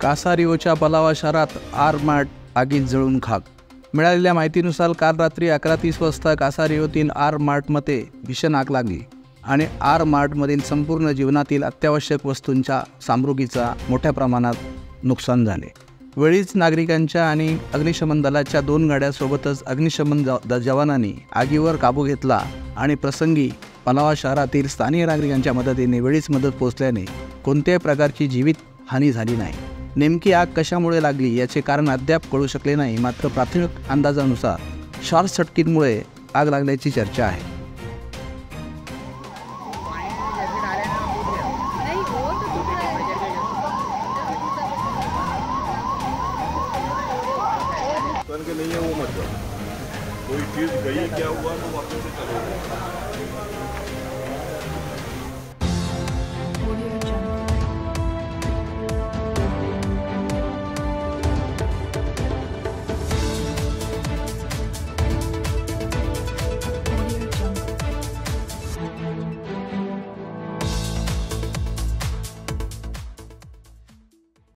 कासारिओच्या पलावा शहरात आर-मार्ट आगीत जळून खाक। मिळालेल्या माहितीनुसार काल रात्री 11:30 वाजता कासारिओतील आर-मार्टमध्ये भीषण आग लागली आणि आर-मार्टमधील संपूर्ण जीवनातील अत्यावश्यक वस्तूंच्या सामग्रीचा मोठ्या प्रमाणात नुकसान झाले। वेळीच नागरिकांच्या आणि अग्निशमन दलाच्या 2 गाड्यांसोबतच अग्निशमन जवानांनी आगीवर काबू घेतला आणि प्रसंगी पलावा शहरातील स्थानिक नागरिकांच्या मदतीने वेळीच मदत पोहोचल्याने कोणत्याही प्रकारची जीवित हानी झाली नाही। नेमकी आग कशामुळे लागली याचे कारण अद्याप कळू शकले नाही, मात्र प्राथमिक अंदाजानुसार शॉर्ट सर्किटमुळे आग लागल्याची चर्चा आहे। नहीं है वो मत कोई चीज़ गई क्या हुआ तो वापस से चलो।